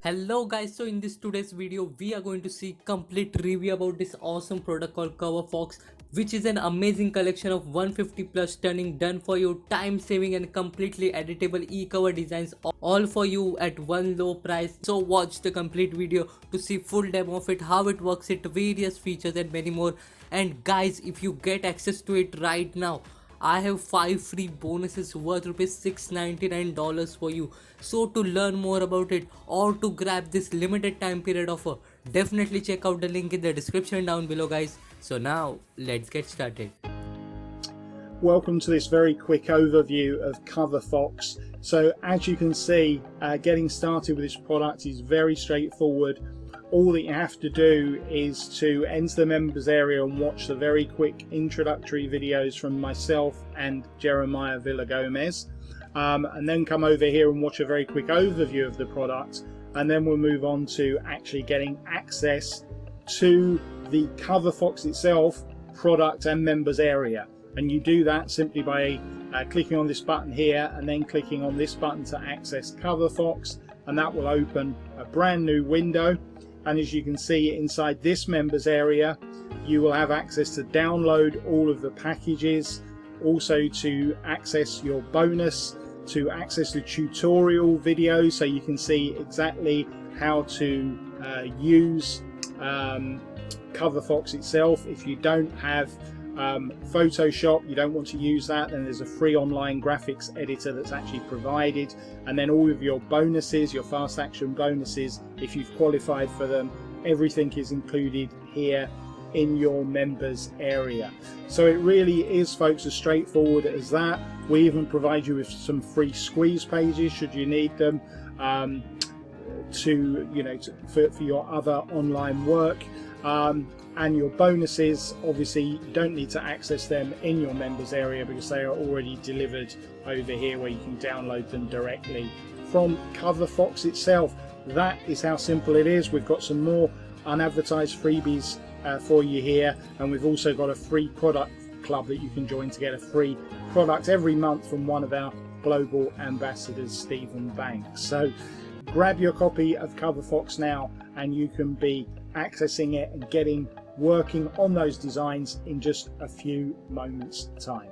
Hello guys, so in this today's video we are going to see complete review about this awesome product called CoverFox, which is an amazing collection of 150 plus stunning done for you, time saving and completely editable e-cover designs, all for you at one low price. So watch the complete video to see full demo of it, how it works, its various features and many more. And guys, if you get access to it right now, I have 5 free bonuses worth $699 for you. So to learn more about it or to grab this limited time period offer, definitely check out the link in the description down below guys. So now let's get started. Welcome to this very quick overview of CoverFox. So as you can see, getting started with this product is very straightforward. All that you have to do is to enter the members area and watch the very quick introductory videos from myself and Jeremiah Villagomez, and then come over here and watch a very quick overview of the product, and then we'll move on to actually getting access to the CoverFox itself product and members area. And you do that simply by clicking on this button here and then clicking on this button to access CoverFox, and that will open a brand new window. And as you can see, inside this members area you will have access to download all of the packages, also to access your bonus, to access the tutorial videos so you can see exactly how to use CoverFox itself. If you don't have Photoshop, you don't want to use that, then there's a free online graphics editor that's actually provided, and then all of your bonuses, your fast action bonuses, if you've qualified for them, everything is included here in your members area. So it really is, folks, as straightforward as that. We even provide you with some free squeeze pages should you need them for your other online work. And your bonuses, obviously you don't need to access them in your members area because they are already delivered over here where you can download them directly from CoverFox itself. That is how simple it is. We've got some more unadvertised freebies for you here, and we've also got a free product club that you can join to get a free product every month from one of our global ambassadors, Stephen Banks. So grab your copy of CoverFox now and you can be accessing it and working on those designs in just a few moments time.